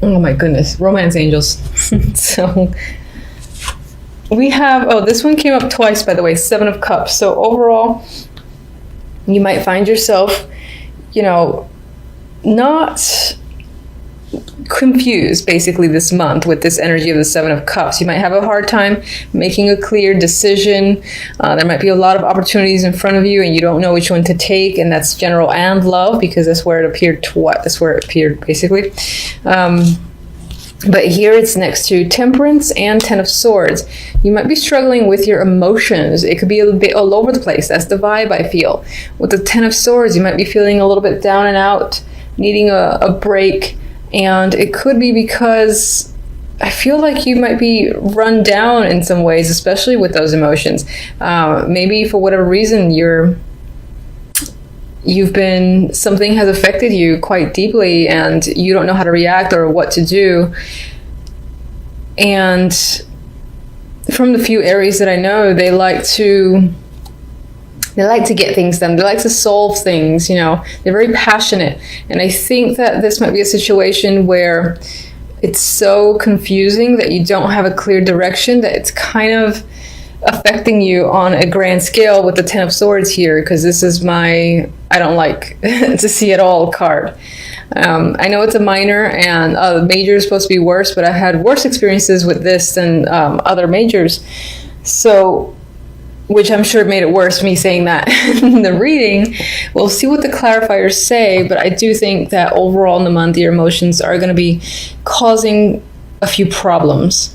Oh my goodness, romance angels. So we have, oh, this one came up twice, by the way, Seven of Cups. So overall, you might find yourself, you know, not confused basically this month with this energy of the Seven of Cups. You might have a hard time making a clear decision. There might be a lot of opportunities in front of you and you don't know which one to take, and that's general and love, because that's where it appeared that's where it appeared basically. But here it's next to Temperance and Ten of Swords. You might be struggling with your emotions. It could be a bit all over the place. That's the vibe I feel. With the Ten of Swords, you might be feeling a little bit down and out, needing a break. And it could be because I feel like you might be run down in some ways, especially with those emotions. Maybe for whatever reason, something has affected you quite deeply and you don't know how to react or what to do. And from the few Aries that I know, they like to get things done. They like to solve things, you know. They're very passionate. And I think that this might be a situation where it's so confusing that you don't have a clear direction, that it's kind of affecting you on a grand scale with the Ten of Swords here, because this is my I don't like to see it all card. I know it's a minor and the major is supposed to be worse, but I've had worse experiences with this than other majors. So, which I'm sure made it worse, me saying that in the reading. We'll see what the clarifiers say, but I do think that overall in the month, your emotions are going to be causing a few problems.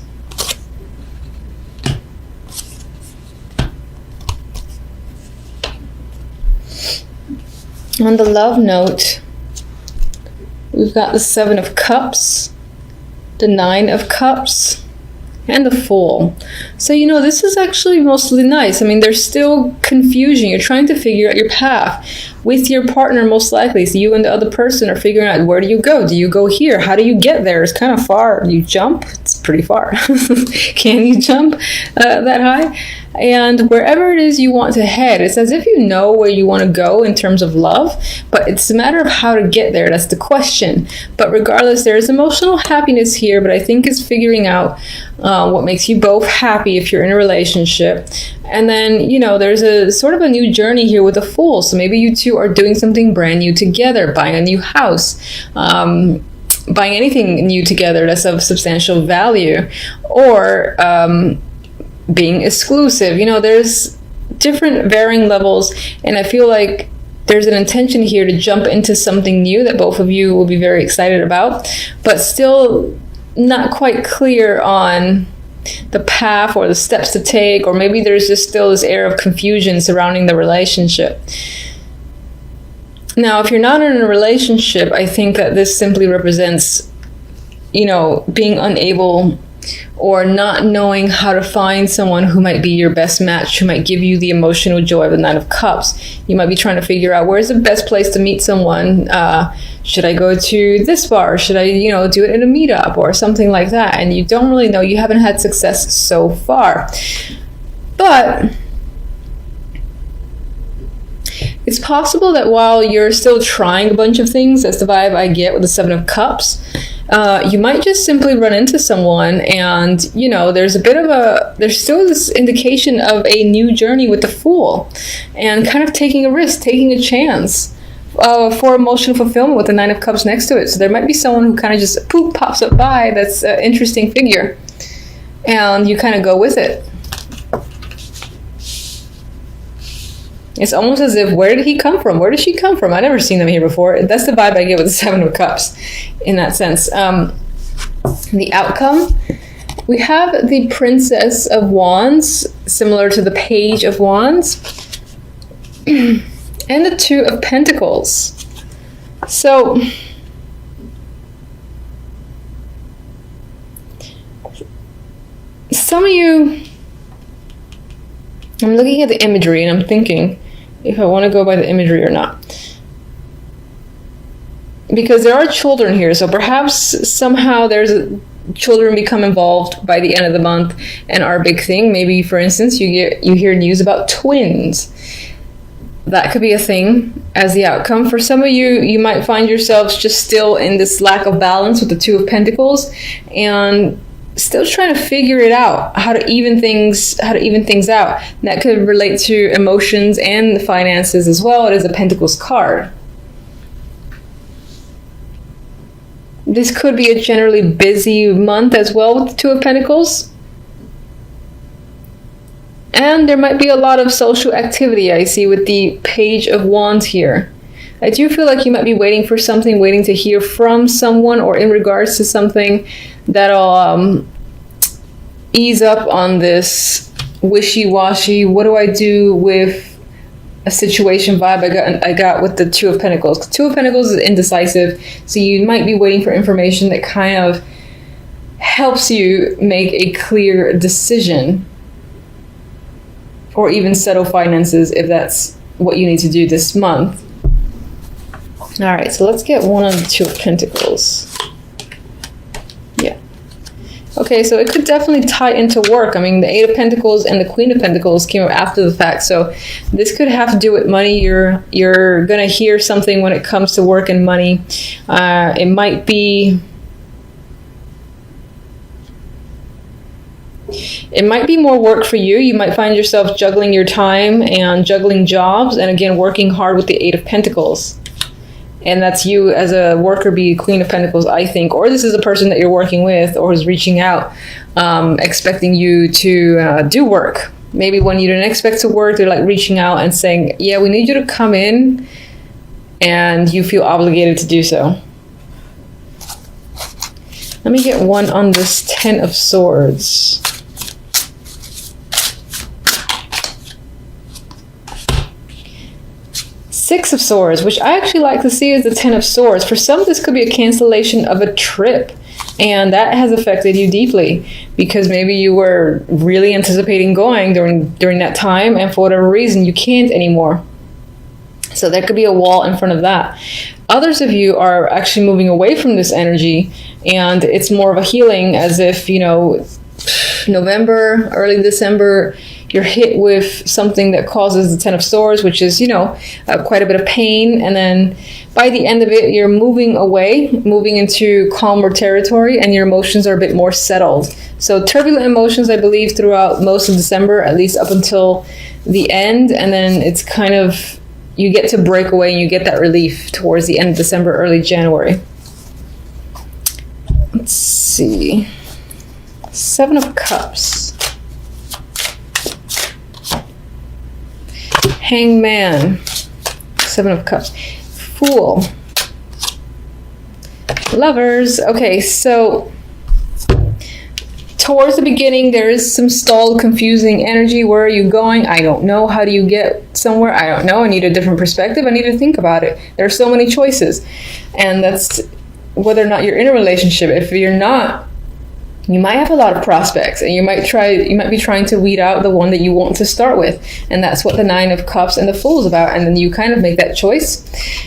On the love note, we've got the Seven of Cups, the Nine of Cups, and the Fool. So, you know, this is actually mostly nice. I mean, there's still confusion. You're trying to figure out your path with your partner, most likely. So you and the other person are figuring out, where do you go? Do you go here? How do you get there? It's kind of far. You jump? It's pretty far. Can you jump that high? And wherever it is you want to head, it's as if you know where you want to go in terms of love, but it's a matter of how to get there. That's the question. But regardless, there is emotional happiness here, but I think it's figuring out what makes you both happy if you're in a relationship. And then, you know, there's a sort of a new journey here with the Fool. So maybe you two are doing something brand new together, buying a new house, buying anything new together that's of substantial value, or being exclusive. You know, there's different varying levels, and I feel like there's an intention here to jump into something new that both of you will be very excited about, but still not quite clear on the path or the steps to take, or maybe there's just still this air of confusion surrounding the relationship. Now, if you're not in a relationship, I think that this simply represents, you know, being unable or not knowing how to find someone who might be your best match, who might give you the emotional joy of the Nine of Cups. You might be trying to figure out, where's the best place to meet someone? Should I go to this bar? Should I, you know, do it in a meetup or something like that? And you don't really know. You haven't had success so far. But it's possible that while you're still trying a bunch of things, that's the vibe I get with the Seven of Cups, you might just simply run into someone and, you know, there's still this indication of a new journey with the Fool and kind of taking a risk, taking a chance for emotional fulfillment with the Nine of Cups next to it. So there might be someone who kind of just poof, pops up by that's an interesting figure and you kind of go with it. It's almost as if, where did he come from? Where did she come from? I've never seen them here before. That's the vibe I get with the Seven of Cups in that sense. The outcome, we have the Princess of Wands, similar to the Page of Wands, and the Two of Pentacles. So, some of you, I'm looking at the imagery and I'm thinking if I want to go by the imagery or not. Because there are children here, so perhaps somehow children become involved by the end of the month and are a big thing. Maybe, for instance, you hear news about twins. that could be a thing as the outcome. For some of you, you might find yourselves just still in this lack of balance with the Two of Pentacles and still trying to figure it out, how to even things out. And that could relate to emotions and the finances as well. It is a Pentacles card. This could be a generally busy month as well with the Two of Pentacles. And there might be a lot of social activity I see with the Page of Wands here. I do feel like you might be waiting for something, waiting to hear from someone or in regards to something that'll ease up on this wishy-washy, what do I do with a situation vibe I got with the Two of Pentacles. Two of Pentacles is indecisive, so you might be waiting for information that kind of helps you make a clear decision, or even settle finances if that's what you need to do this month. All right, so let's get one on the Two of Pentacles. Yeah. Okay, so it could definitely tie into work. I mean, the Eight of Pentacles and the Queen of Pentacles came up after the fact, so this could have to do with money. You're gonna hear something when it comes to work and money. It might be more work for you. You might find yourself juggling your time and juggling jobs, and again, working hard with the Eight of Pentacles. And that's you as a worker, be Queen of Pentacles, I think. Or this is a person that you're working with or is reaching out, expecting you to do work. Maybe when you didn't expect to work, they're like reaching out and saying, yeah, we need you to come in, and you feel obligated to do so. Let me get one on this Ten of Swords. Six of Swords, which I actually like to see as the Ten of Swords. For some, this could be a cancellation of a trip, and that has affected you deeply because maybe you were really anticipating going during that time, and for whatever reason, you can't anymore. So there could be a wall in front of that. Others of you are actually moving away from this energy, and it's more of a healing, as if, you know, November, early December, you're hit with something that causes the Ten of Swords, which is, you know, quite a bit of pain. And then by the end of it, you're moving away, moving into calmer territory, and your emotions are a bit more settled. So turbulent emotions, I believe, throughout most of December, at least up until the end. And then it's kind of, you get to break away and you get that relief towards the end of December, early January. Let's see. Seven of Cups. Hangman. Seven of Cups. Fool. Lovers. Okay, so towards the beginning, there is some stalled, confusing energy. Where are you going? I don't know. How do you get somewhere? I don't know. I need a different perspective. I need to think about it. There are so many choices. And that's whether or not you're in a relationship. If you're not, you might have a lot of prospects, and you might be trying to weed out the one that you want to start with. And that's what the Nine of Cups and the Fool is about. And then you kind of make that choice.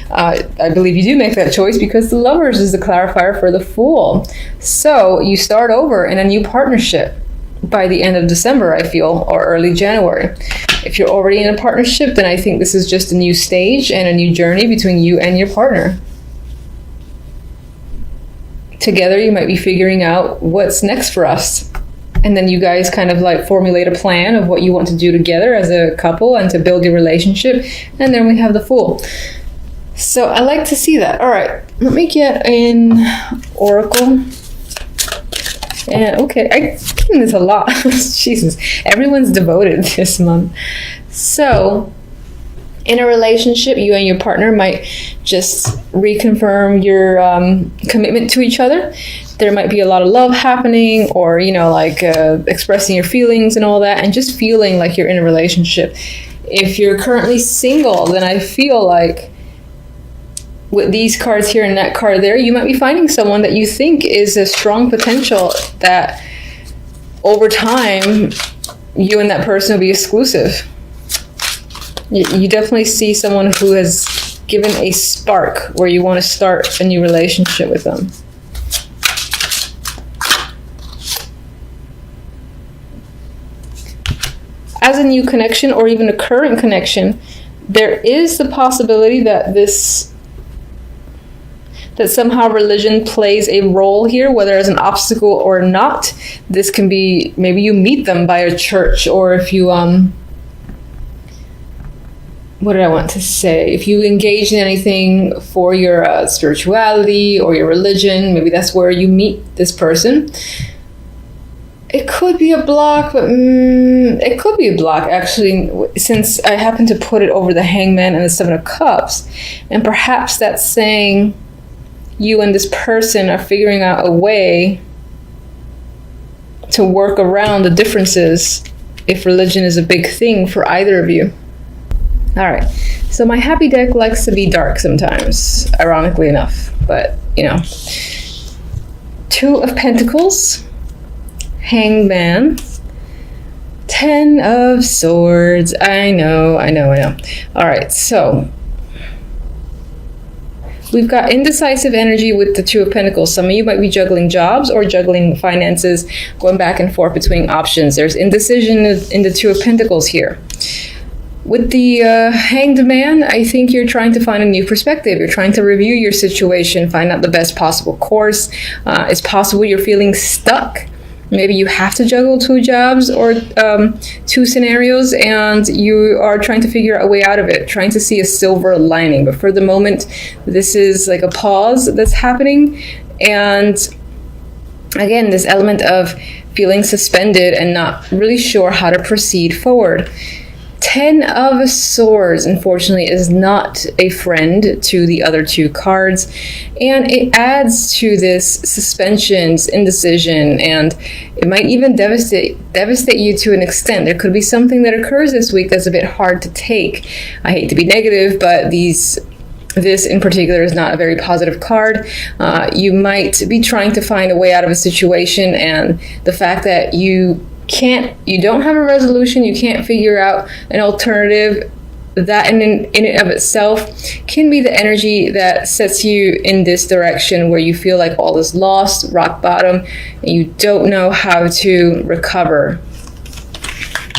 I believe you do make that choice because the Lovers is the clarifier for the Fool. So you start over in a new partnership by the end of December, I feel, or early January. If you're already in a partnership, then I think this is just a new stage and a new journey between you and your partner. Together, you might be figuring out what's next for us. And then you guys kind of like formulate a plan of what you want to do together as a couple and to build your relationship. And then we have the Fool. So I like to see that. All right, let me get an Oracle. And okay, I'm getting this a lot. Jesus, everyone's devoted this month. So in a relationship, you and your partner might just reconfirm your commitment to each other. There might be a lot of love happening, or, you know, like expressing your feelings and all that, and just feeling like you're in a relationship. If you're currently single, then I feel like with these cards here and that card there, you might be finding someone that you think is a strong potential, that over time, you and that person will be exclusive. You definitely see someone who has given a spark where you want to start a new relationship with them. As a new connection, or even a current connection, there is the possibility that that somehow religion plays a role here, whether as an obstacle or not. This can be, maybe you meet them by a church, or if you, what did I want to say? If you engage in anything for your spirituality or your religion, maybe that's where you meet this person. It could be a block, but it could be a block, actually, since I happen to put it over the Hangman and the Seven of Cups. And perhaps that's saying you and this person are figuring out a way to work around the differences if religion is a big thing for either of you. All right, so my happy deck likes to be dark sometimes, ironically enough, but you know. Two of Pentacles, Hangman, Ten of Swords. I know. All right, so we've got indecisive energy with the Two of Pentacles. Some of you might be juggling jobs or juggling finances, going back and forth between options. There's indecision in the Two of Pentacles here. With the Hanged Man, I think you're trying to find a new perspective. You're trying to review your situation, find out the best possible course. It's possible you're feeling stuck. Maybe you have to juggle two jobs or two scenarios, and you are trying to figure out a way out of it, trying to see a silver lining. But for the moment, this is like a pause that's happening. And again, this element of feeling suspended and not really sure how to proceed forward. Ten of Swords, unfortunately, is not a friend to the other two cards, and it adds to this suspensions, indecision, and it might even devastate you to an extent. There could be something that occurs this week that's a bit hard to take. I hate to be negative, but this in particular is not a very positive card. You might be trying to find a way out of a situation, and the fact that you don't have a resolution, you can't figure out an alternative, that in and of itself can be the energy that sets you in this direction where you feel like all is lost, rock bottom, and you don't know how to recover.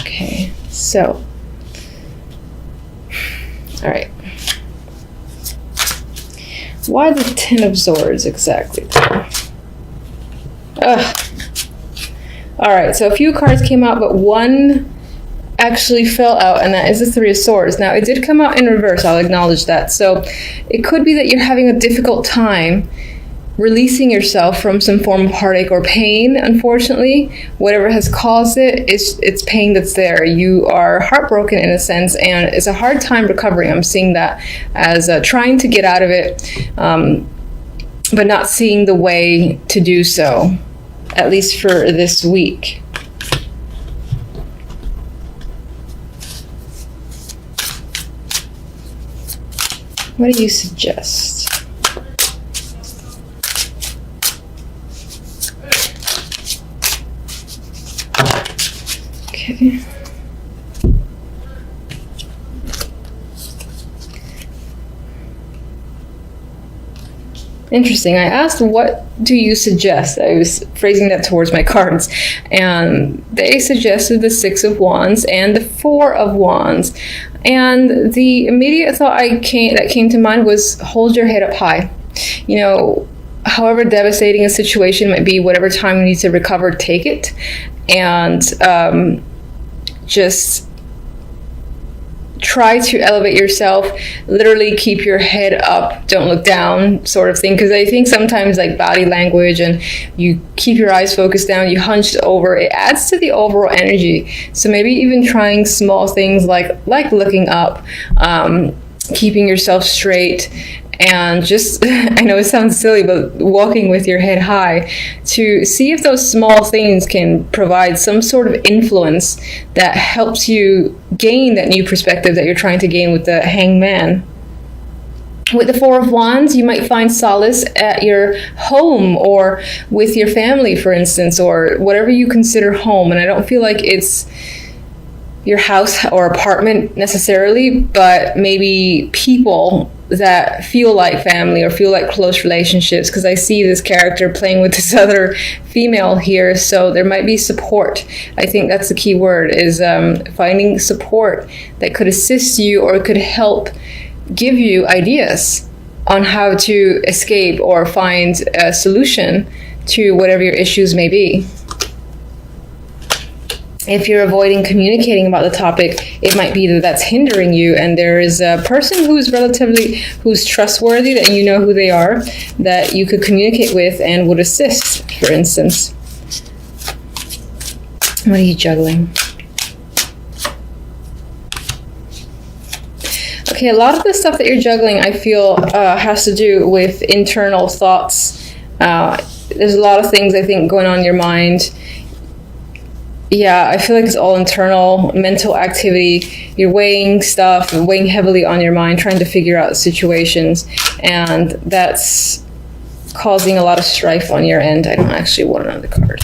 Okay, so, all right. Why the Ten of Swords exactly? Ugh. All right, so a few cards came out, but one actually fell out, and that is the Three of Swords. Now, it did come out in reverse, I'll acknowledge that. So it could be that you're having a difficult time releasing yourself from some form of heartache or pain, unfortunately. Whatever has caused it, it's pain that's there. You are heartbroken in a sense, and it's a hard time recovering. I'm seeing that as trying to get out of it, but not seeing the way to do so, at least for this week. What do you suggest? Okay. Interesting. I asked, what do you suggest? I was phrasing that towards my cards, and they suggested the Six of Wands and the Four of Wands. And the immediate thought that came to mind was, hold your head up high. You know, however devastating a situation might be, whatever time you need to recover, take it. And just try to elevate yourself, literally keep your head up, don't look down, sort of thing. Because I think sometimes, like, body language and you keep your eyes focused down, you hunched over, it adds to the overall energy. So maybe even trying small things like looking up, keeping yourself straight, and just, I know it sounds silly, but walking with your head high to see if those small things can provide some sort of influence that helps you gain that new perspective that you're trying to gain with the Hangman. With the Four of Wands, you might find solace at your home or with your family, for instance, or whatever you consider home. And I don't feel like it's your house or apartment necessarily, but maybe people that feel like family or feel like close relationships, because I see this character playing with this other female here. So there might be support. I think that's the key word, is finding support that could assist you or could help give you ideas on how to escape or find a solution to whatever your issues may be. If you're avoiding communicating about the topic, it might be that that's hindering you, and there is a person who's trustworthy, that you know who they are, that you could communicate with and would assist, for instance. What are you juggling? Okay, a lot of the stuff that you're juggling, I feel, has to do with internal thoughts. There's a lot of things, I think, going on in your mind. Yeah, I feel like it's all internal, mental activity. You're weighing stuff, weighing heavily on your mind, trying to figure out situations, and that's causing a lot of strife on your end. I don't actually want another card.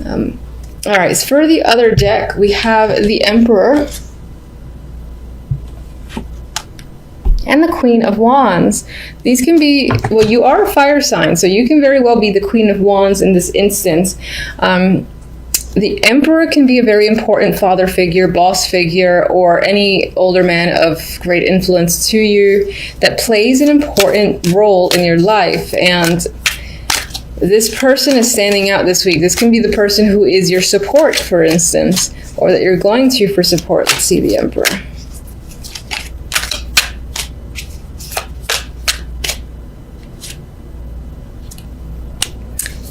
All right, so for the other deck, we have the Emperor and the Queen of Wands. These can be, well, you are a fire sign, so you can very well be the Queen of Wands in this instance. The Emperor can be a very important father figure, boss figure, or any older man of great influence to you that plays an important role in your life. And this person is standing out this week. This can be the person who is your support, for instance, or that you're going to for support. Let's see the Emperor.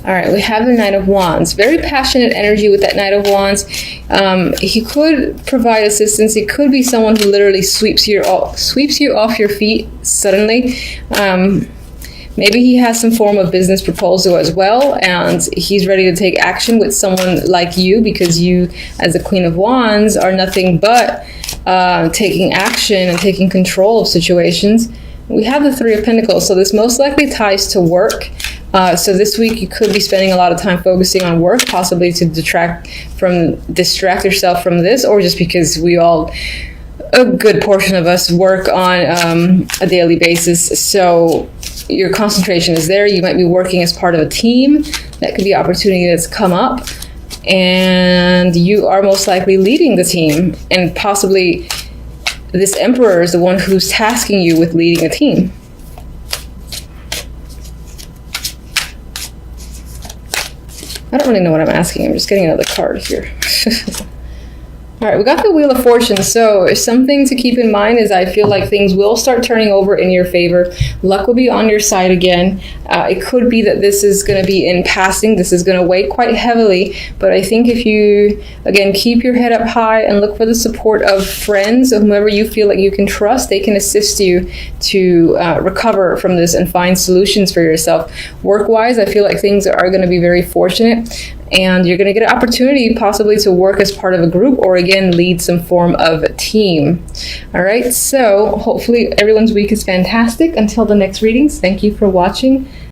All right, we have the Knight of Wands. Very passionate energy with that Knight of Wands. He could provide assistance. He could be someone who literally sweeps you off your feet suddenly. Maybe he has some form of business proposal as well, and he's ready to take action with someone like you, because you, as the Queen of Wands, are nothing but taking action and taking control of situations. We have the Three of Pentacles, so this most likely ties to work. So this week you could be spending a lot of time focusing on work, possibly to distract yourself from this, or just because a good portion of us work on a daily basis. So your concentration is there. You might be working as part of a team. That could be an opportunity that's come up, and you are most likely leading the team, and possibly this Emperor is the one who's tasking you with leading a team. I don't really know what I'm asking. I'm just getting another card here. All right, we got the Wheel of Fortune. So something to keep in mind is I feel like things will start turning over in your favor. Luck will be on your side again. It could be that this is going to be in passing. This is going to weigh quite heavily. But I think if you, again, keep your head up high and look for the support of friends or whomever you feel like you can trust, they can assist you to recover from this and find solutions for yourself. Work-wise, I feel like things are going to be very fortunate. And you're going to get an opportunity possibly to work as part of a group, or again lead some form of a team. All right, so hopefully everyone's week is fantastic. Until the next readings, thank you for watching.